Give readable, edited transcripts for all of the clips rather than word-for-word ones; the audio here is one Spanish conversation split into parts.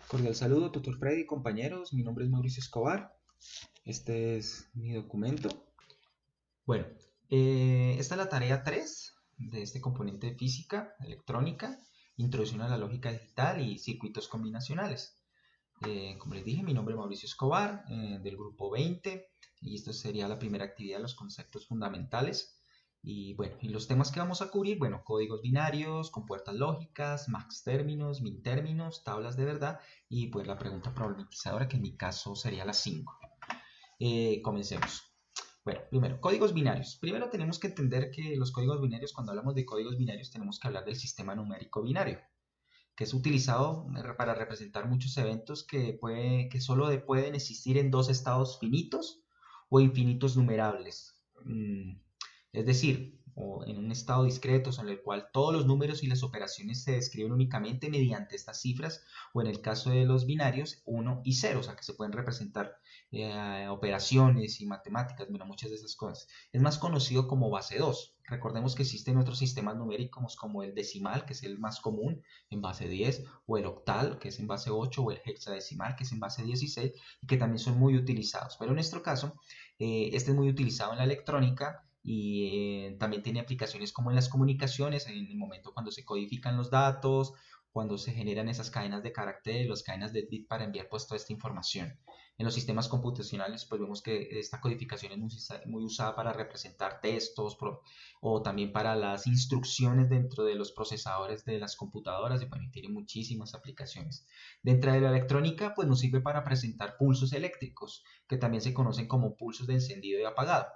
Cordial saludo, tutor Freddy, compañeros. Mi nombre es Mauricio Escobar. Este es mi documento. Bueno, esta es la tarea 3 de este componente de física electrónica, introducción a la lógica digital y circuitos combinacionales. Como les dije, mi nombre es Mauricio Escobar, del grupo 20, y esto sería la primera actividad, los conceptos fundamentales. Y bueno, y los temas que vamos a cubrir, bueno, códigos binarios, compuertas lógicas, max términos, min términos, tablas de verdad, y pues la pregunta problematizadora, que en mi caso sería la 5. Comencemos. Bueno, primero, códigos binarios. Primero tenemos que entender que los códigos binarios, cuando hablamos de códigos binarios, tenemos que hablar del sistema numérico binario, que es utilizado para representar muchos eventos que solo pueden existir en dos estados finitos o infinitos numerables. Es decir, o en un estado discreto en el cual todos los números y las operaciones se describen únicamente mediante estas cifras, o en el caso de los binarios, 1 y 0, o sea que se pueden representar operaciones y matemáticas, bueno, muchas de esas cosas. Es más conocido como base 2. Recordemos que existen otros sistemas numéricos como el decimal, que es el más común, en base 10, o el octal, que es en base 8, o el hexadecimal, que es en base 16, y que también son muy utilizados. Pero en nuestro caso, este es muy utilizado en la electrónica y también tiene aplicaciones como en las comunicaciones, en el momento cuando se codifican los datos, cuando se generan esas cadenas de caracteres, las cadenas de bit para enviar pues toda esta información. En los sistemas computacionales pues vemos que esta codificación es muy usada para representar textos o también para las instrucciones dentro de los procesadores de las computadoras y bueno, tiene muchísimas aplicaciones. Dentro de la electrónica pues nos sirve para presentar pulsos eléctricos que también se conocen como pulsos de encendido y apagado.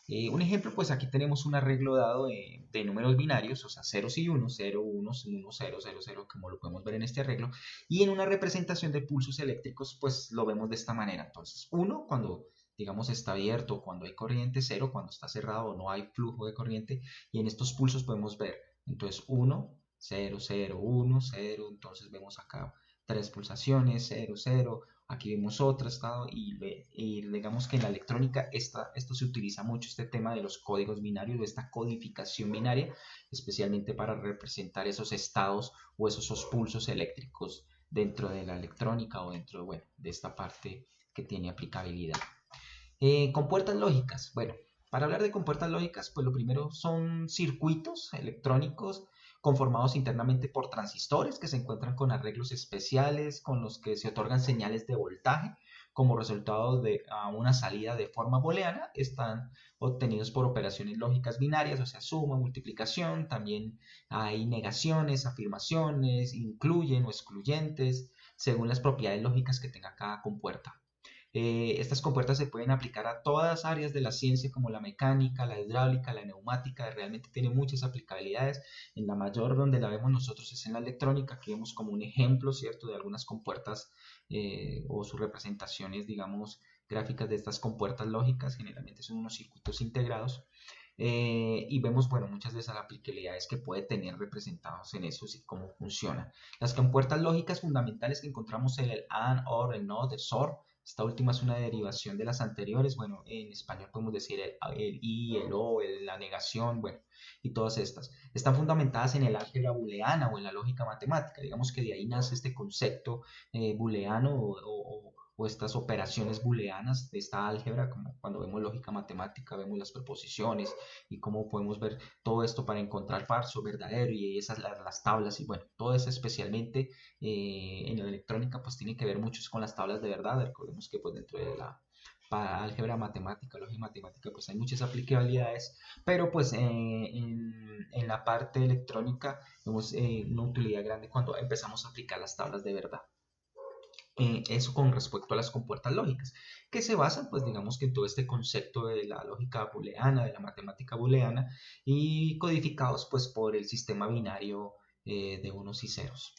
Un ejemplo, pues aquí tenemos un arreglo dado de números binarios, o sea, ceros y unos, 0, 1, 1, 0, 0, 0, como lo podemos ver en este arreglo, y en una representación de pulsos eléctricos, pues lo vemos de esta manera. Entonces, 1 cuando, digamos, está abierto, cuando hay corriente, 0 cuando está cerrado o no hay flujo de corriente, y en estos pulsos podemos ver, entonces, 1, 0, 0, 1, 0, entonces vemos acá tres pulsaciones, 0, 0, aquí vemos otro estado y digamos que en la electrónica esto se utiliza mucho, este tema de los códigos binarios, de esta codificación binaria, especialmente para representar esos estados o esos pulsos eléctricos dentro de la electrónica o dentro, bueno, de esta parte que tiene aplicabilidad. Compuertas lógicas, bueno, para hablar de compuertas lógicas, pues lo primero son circuitos electrónicos conformados internamente por transistores que se encuentran con arreglos especiales con los que se otorgan señales de voltaje como resultado de una salida de forma booleana. Están obtenidos por operaciones lógicas binarias, o sea, suma, multiplicación. También hay negaciones, afirmaciones, incluyen o excluyentes, según las propiedades lógicas que tenga cada compuerta. Estas compuertas se pueden aplicar a todas las áreas de la ciencia como la mecánica, la hidráulica, la neumática, realmente tiene muchas aplicabilidades. En la mayor donde la vemos nosotros es en la electrónica, que vemos como un ejemplo, ¿cierto?, de algunas compuertas o sus representaciones, digamos, gráficas de estas compuertas lógicas, generalmente son unos circuitos integrados. Y vemos, bueno, muchas de esas aplicabilidades que puede tener representados en eso y cómo funciona. Las compuertas lógicas fundamentales que encontramos en el AND, OR, el NOT, el SOR. Esta última es una derivación de las anteriores. Bueno, en español podemos decir el I, el O, la negación, bueno, y todas estas. Están fundamentadas en el álgebra booleana o en la lógica matemática. Digamos que de ahí nace este concepto booleano o estas operaciones booleanas de esta álgebra, como cuando vemos lógica matemática, vemos las proposiciones y cómo podemos ver todo esto para encontrar falso, verdadero y esas las tablas y bueno, todo eso especialmente en la electrónica pues tiene que ver mucho con las tablas de verdad. Recordemos que pues dentro de la para álgebra matemática, lógica matemática, pues hay muchas aplicabilidades, pero pues en la parte electrónica vemos una utilidad grande cuando empezamos a aplicar las tablas de verdad. Eso con respecto a las compuertas lógicas, que se basan, pues digamos que en todo este concepto de la lógica booleana, de la matemática booleana, y codificados pues por el sistema binario de unos y ceros.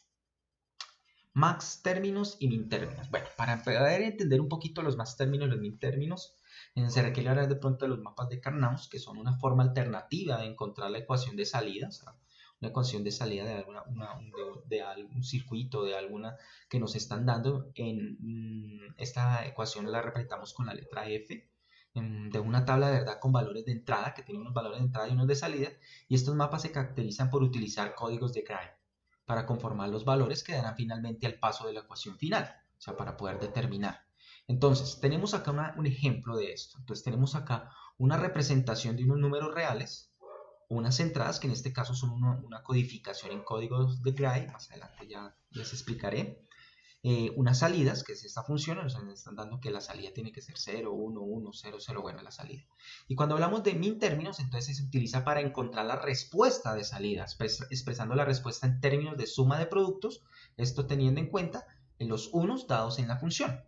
Max términos y min términos. Bueno, para poder entender un poquito los max términos y los min términos, se requiere hablar de pronto de los mapas de Carnot, que son una forma alternativa de encontrar la ecuación de salida, o sea, una ecuación de salida de, de algún circuito, de alguna que nos están dando. Esta ecuación la representamos con la letra F de una tabla de verdad con valores de entrada, que tiene unos valores de entrada y unos de salida, y estos mapas se caracterizan por utilizar códigos de Gray. para conformar los valores que darán finalmente al paso de la ecuación final, o sea, para poder determinar. Entonces, tenemos acá un ejemplo de esto. Entonces, tenemos acá una representación de unos números reales, unas entradas, que en este caso son una codificación en códigos de Gray, más adelante ya les explicaré. Unas salidas, que es esta función, nos están dando que la salida tiene que ser 0, 1, 1, 0, 0, bueno, la salida. Y cuando hablamos de min términos, entonces se utiliza para encontrar la respuesta de salida, expresando la respuesta en términos de suma de productos, esto teniendo en cuenta los unos dados en la función.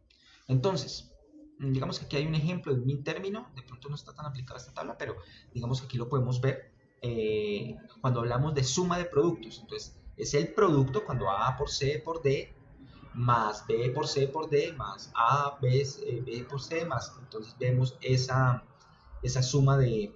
Entonces, digamos que aquí hay un ejemplo de un min término, de pronto no está tan aplicada esta tabla, pero digamos que aquí lo podemos ver cuando hablamos de suma de productos. Entonces, es el producto cuando A por C por D más B por C por D más A, B por C más. Entonces vemos esa suma de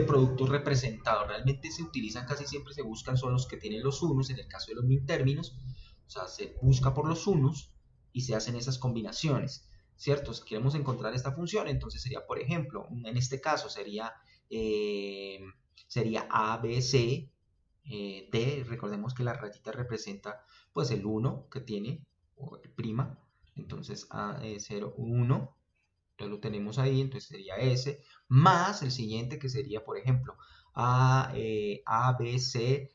productos representados. Realmente se utilizan casi siempre, se buscan son los que tienen los unos, en el caso de los min términos, o sea, se busca por los unos y se hacen esas combinaciones, ¿cierto? Si queremos encontrar esta función, entonces sería, por ejemplo, en este caso sería A, B, C, D, recordemos que la rayita representa pues el 1 que tiene, o el prima, entonces A, 0, 1, entonces lo tenemos ahí, entonces sería S, más el siguiente que sería, por ejemplo, A, B, C,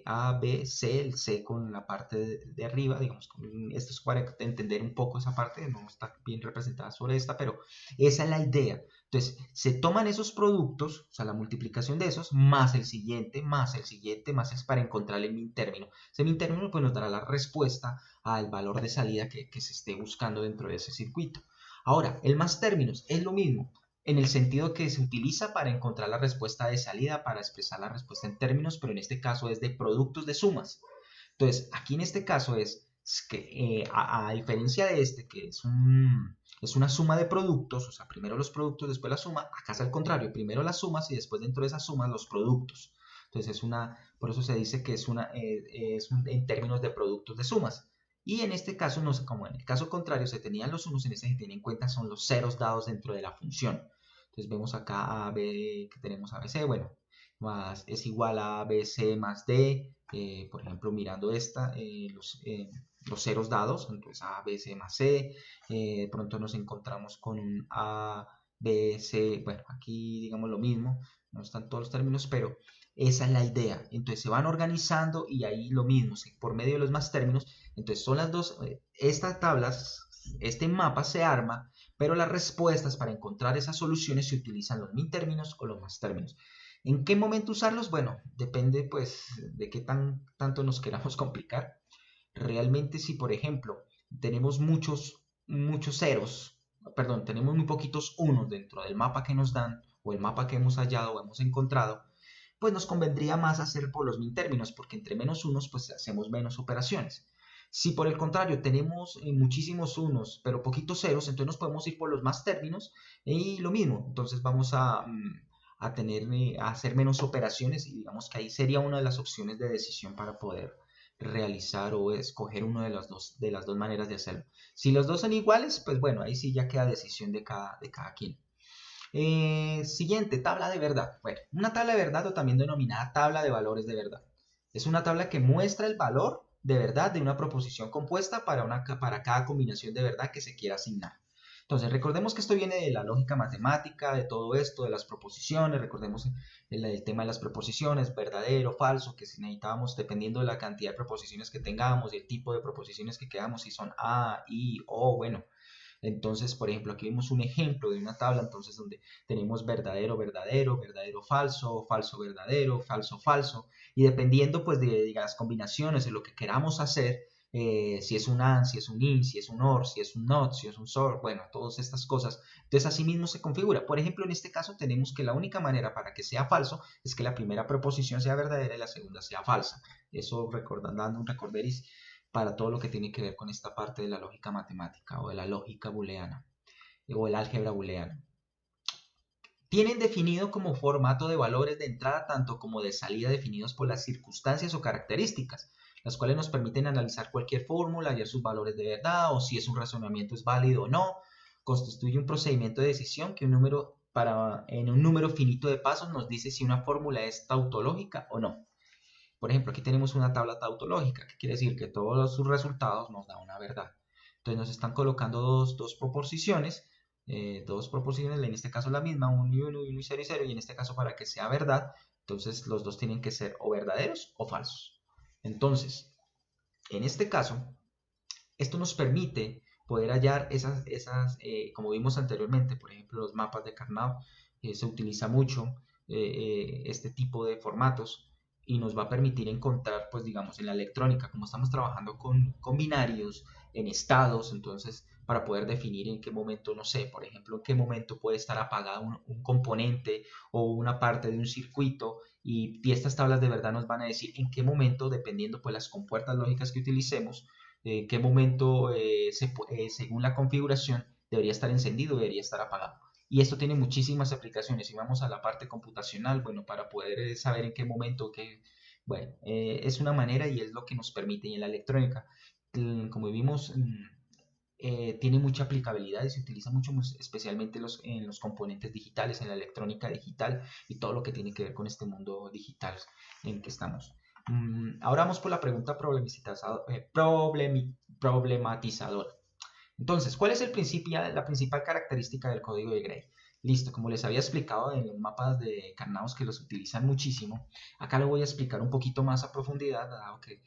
A, B, C, el C con la parte de arriba, digamos, esto es para entender un poco esa parte, no está bien representada sobre esta, pero esa es la idea. Entonces, se toman esos productos, o sea, la multiplicación de esos, más el siguiente, más el siguiente, más es para encontrar el min término. Ese min término pues nos dará la respuesta al valor de salida que se esté buscando dentro de ese circuito. Ahora, el más términos es lo mismo, en el sentido que se utiliza para encontrar la respuesta de salida, para expresar la respuesta en términos, pero en este caso es de productos de sumas. Entonces, aquí en este caso es que, a diferencia de este, que es una suma de productos, o sea, primero los productos, después la suma, acá es al contrario, primero las sumas y después dentro de esas sumas los productos. Entonces, por eso se dice que es en términos de productos de sumas. Y en este caso, no sé, como en el caso contrario se tenían los unos, en este se tiene en cuenta son los ceros dados dentro de la función. Entonces vemos acá a b, que tenemos ABC, bueno, más es igual a ABC más D, por ejemplo, mirando esta, los ceros dados, entonces A, B, C más C, de pronto nos encontramos con un A, B, C, bueno, aquí digamos lo mismo, no están todos los términos, pero esa es la idea. Entonces se van organizando y ahí lo mismo, por medio de los más términos, entonces son las dos, estas tablas, este mapa se arma, pero las respuestas para encontrar esas soluciones se utilizan los min términos o los más términos. ¿En qué momento usarlos? Bueno, depende pues de qué tanto nos queramos complicar. Realmente si por ejemplo tenemos muchos ceros, perdón, tenemos muy poquitos unos dentro del mapa que nos dan o el mapa que hemos hallado o hemos encontrado, pues nos convendría más hacer por los min términos porque entre menos unos pues hacemos menos operaciones. Si por el contrario tenemos muchísimos unos pero poquitos ceros, entonces nos podemos ir por los más términos y lo mismo, entonces vamos a hacer menos operaciones y digamos que ahí sería una de las opciones de decisión para poder realizar o escoger una de las dos maneras de hacerlo. Si los dos son iguales, pues bueno, ahí sí ya queda decisión de cada quien. Siguiente, tabla de verdad. Bueno, una tabla de verdad o también denominada tabla de valores de verdad. Es una tabla que muestra el valor de verdad de una proposición compuesta para cada combinación de verdad que se quiera asignar. Entonces, recordemos que esto viene de la lógica matemática, de todo esto, de las proposiciones, recordemos el tema de las proposiciones, verdadero, falso, que si necesitábamos, dependiendo de la cantidad de proposiciones que tengamos y el tipo de proposiciones que quedamos, si son A, I, O, bueno. Entonces, por ejemplo, aquí vemos un ejemplo de una tabla, entonces, donde tenemos verdadero, verdadero, verdadero, falso, falso, verdadero, falso, falso, y dependiendo, pues, de las combinaciones, de lo que queramos hacer, si es un AND, si es un IN, si es un OR, si es un NOT, si es un SOR, bueno, todas estas cosas. Entonces, así mismo se configura. Por ejemplo, en este caso tenemos que la única manera para que sea falso es que la primera proposición sea verdadera y la segunda sea falsa. Eso dando un recorderis para todo lo que tiene que ver con esta parte de la lógica matemática o de la lógica booleana o el álgebra booleana. Tienen definido como formato de valores de entrada tanto como de salida definidos por las circunstancias o características, las cuales nos permiten analizar cualquier fórmula, hallar sus valores de verdad o si es un razonamiento es válido o no. Constituye un procedimiento de decisión que en un número finito de pasos nos dice si una fórmula es tautológica o no. Por ejemplo, aquí tenemos una tabla tautológica, que quiere decir que todos sus resultados nos dan una verdad. Entonces nos están colocando dos proposiciones, en este caso la misma, 1 y 1, 1 y 0 y 0, y en este caso para que sea verdad, entonces los dos tienen que ser o verdaderos o falsos. Entonces, en este caso, esto nos permite poder hallar como vimos anteriormente, por ejemplo, los mapas de Karnaugh, se utiliza mucho este tipo de formatos y nos va a permitir encontrar, pues digamos, en la electrónica, como estamos trabajando con binarios, en estados, entonces, para poder definir en qué momento, no sé, por ejemplo, en qué momento puede estar apagado un componente o una parte de un circuito, y estas tablas de verdad nos van a decir en qué momento, dependiendo pues las compuertas lógicas que utilicemos, qué momento, según la configuración, debería estar encendido o debería estar apagado. Y esto tiene muchísimas aplicaciones. Si vamos a la parte computacional, bueno, para poder saber en qué momento, bueno, es una manera y es lo que nos permite. Y en la electrónica, como vimos, tiene mucha aplicabilidad y se utiliza mucho, especialmente en los componentes digitales, en la electrónica digital y todo lo que tiene que ver con este mundo digital en que estamos. Ahora vamos por la pregunta problematizadora. Entonces, ¿cuál es la principal característica del código de Gray? Listo, como les había explicado en los mapas de Karnaugh, que los utilizan muchísimo, acá lo voy a explicar un poquito más a profundidad, dado que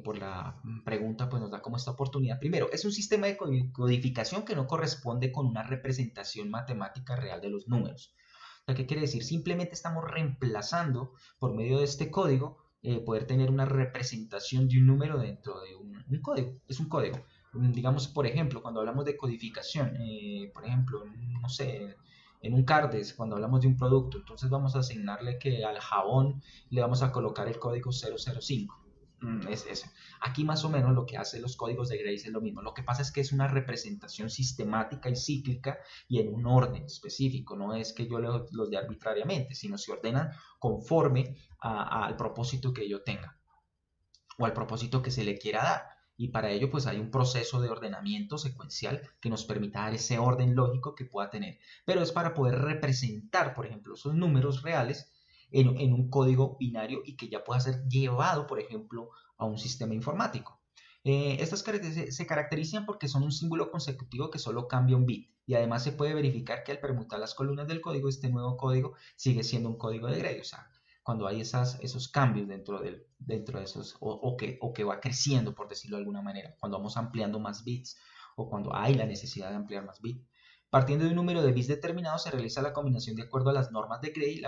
por la pregunta pues nos da como esta oportunidad. Primero, es un sistema de codificación que no corresponde con una representación matemática real de los números. O sea, ¿qué quiere decir? Simplemente estamos reemplazando por medio de este código poder tener una representación de un número dentro de un código. Es un código. Digamos, por ejemplo, cuando hablamos de codificación, por ejemplo, no sé, en un CARDES, cuando hablamos de un producto, entonces vamos a asignarle que al jabón le vamos a colocar el código 005. Es eso. Aquí más o menos lo que hacen los códigos de Grace es lo mismo. Lo que pasa es que es una representación sistemática y cíclica y en un orden específico. No es que yo los dé arbitrariamente, sino se ordenan conforme al propósito que yo tenga o al propósito que se le quiera dar. Y para ello pues hay un proceso de ordenamiento secuencial que nos permita dar ese orden lógico que pueda tener. Pero es para poder representar, por ejemplo, esos números reales en un código binario y que ya pueda ser llevado, por ejemplo, a un sistema informático. Estas se caracterizan porque son un símbolo consecutivo que solo cambia un bit, y además se puede verificar que al permutar las columnas del código, este nuevo código sigue siendo un código de Gray. O sea, cuando hay esos cambios dentro de esos, o que va creciendo, por decirlo de alguna manera, cuando vamos ampliando más bits o cuando hay la necesidad de ampliar más bits. Partiendo de un número de bits determinado, se realiza la combinación de acuerdo a las normas de Gray.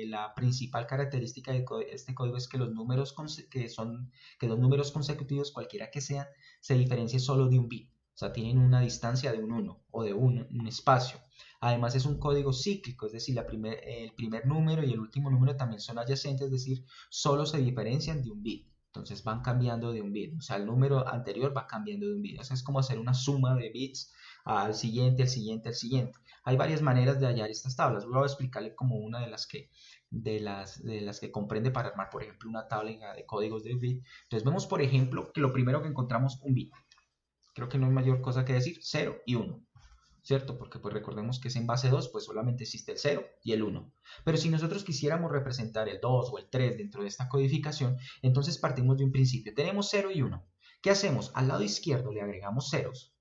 La principal característica de este código es que los números consecutivos, cualquiera que sean, se diferencian solo de un bit. O sea, tienen una distancia de un 1 o de un espacio. Además es un código cíclico, es decir, el primer número y el último número también son adyacentes, es decir, solo se diferencian de un bit. Entonces van cambiando de un bit, o sea, el número anterior va cambiando de un bit. O sea, es como hacer una suma de bits al siguiente, al siguiente, al siguiente. Hay varias maneras de hallar estas tablas. Voy a explicarle como una de las que comprende para armar, por ejemplo, una tabla de códigos de bit. Entonces vemos, por ejemplo, que lo primero que encontramos un bit. Creo que no hay mayor cosa que decir, 0 y 1. ¿Cierto? Porque pues recordemos que es en base 2, pues solamente existe el 0 y el 1. Pero si nosotros quisiéramos representar el 2 o el 3 dentro de esta codificación, entonces partimos de un principio. Tenemos 0 y 1. ¿Qué hacemos? Al lado izquierdo le agregamos ceros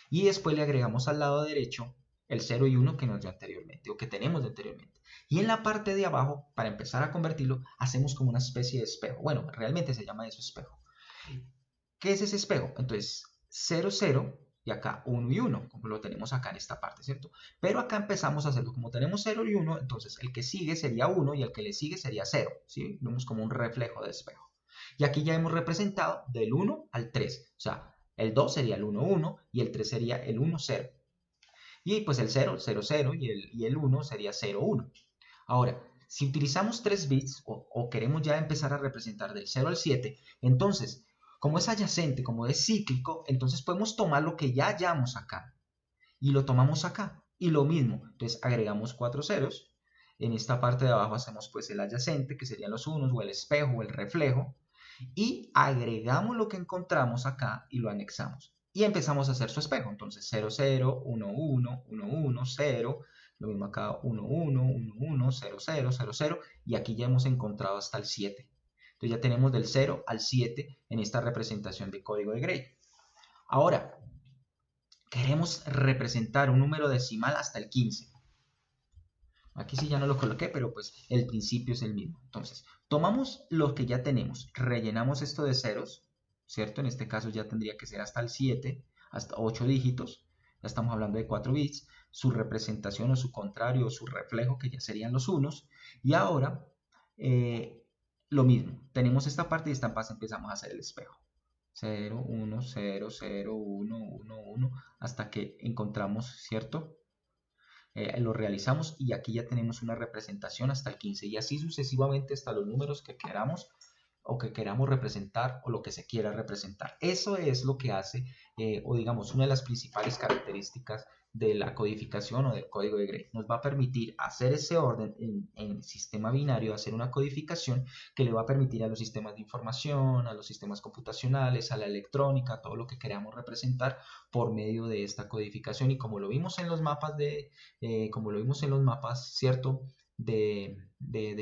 y después le agregamos al lado derecho el 0 y 1 que nos dio anteriormente o que tenemos de anteriormente. Y en la parte de abajo, para empezar a convertirlo, hacemos como una especie de espejo. Bueno, realmente se llama eso espejo. ¿Qué es ese espejo? Entonces, 0, 0 y acá 1 y 1, como lo tenemos acá en esta parte, ¿cierto? Pero acá empezamos a hacerlo, como tenemos 0 y 1, entonces el que sigue sería 1 y el que le sigue sería 0, ¿sí? Vemos como un reflejo de espejo. Y aquí ya hemos representado del 1 al 3, o sea, el 2 sería el 1, 1 y el 3 sería el 1, 0. Y pues el 0, 0, 0 y el 1 sería 0, 1. Ahora, si utilizamos 3 bits o queremos ya empezar a representar del 0 al 7, entonces, como es adyacente, como es cíclico, entonces podemos tomar lo que ya hallamos acá y lo tomamos acá. Y lo mismo, entonces agregamos 4 ceros. En esta parte de abajo hacemos pues el adyacente, que serían los unos, o el espejo, o el reflejo. Y agregamos lo que encontramos acá y lo anexamos. Y empezamos a hacer su espejo. Entonces 0, 0, 1, 1, 1, 1, 0. Lo mismo acá 1, 1, 1, 1, 0, 0, 0, 0. Y aquí ya hemos encontrado hasta el 7. Entonces ya tenemos del 0 al 7 en esta representación de código de Gray. Ahora, queremos representar un número decimal hasta el 15. Aquí sí ya no lo coloqué, pero pues el principio es el mismo. Entonces, tomamos lo que ya tenemos, rellenamos esto de ceros, ¿cierto? En este caso ya tendría que ser hasta el 7, hasta 8 dígitos. Ya estamos hablando de 4 bits. Su representación o su contrario o su reflejo, que ya serían los unos. Y ahora, lo mismo. Tenemos esta parte y esta parte empezamos a hacer el espejo. 0, 1, 0, 0, 1, 1, 1, hasta que encontramos, ¿cierto? Lo realizamos y aquí ya tenemos una representación hasta el 15 y así sucesivamente hasta los números que queramos o que queramos representar o lo que se quiera representar. Eso es lo que hace, o digamos, una de las principales características de la codificación o del código de Gray. Nos va a permitir hacer ese orden en sistema binario, hacer una codificación que le va a permitir a los sistemas de información, a los sistemas computacionales, a la electrónica, todo lo que queramos representar por medio de esta codificación. Y como lo vimos en los mapas ¿cierto? De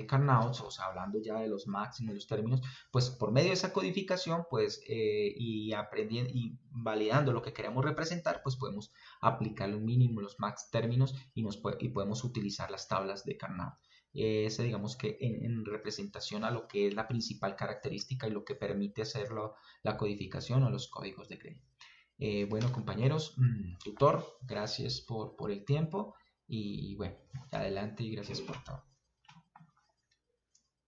Carnot, o sea, hablando ya de los máximos, de los términos, pues por medio de esa codificación, pues, y aprendiendo y validando lo que queremos representar, pues podemos aplicar los mínimos, los max términos y podemos utilizar las tablas de Carnot. Ese, digamos que en representación a lo que es la principal característica y lo que permite hacerlo la codificación o los códigos de Gray. Bueno, compañeros, tutor, gracias por el tiempo y bueno, adelante y gracias por todo.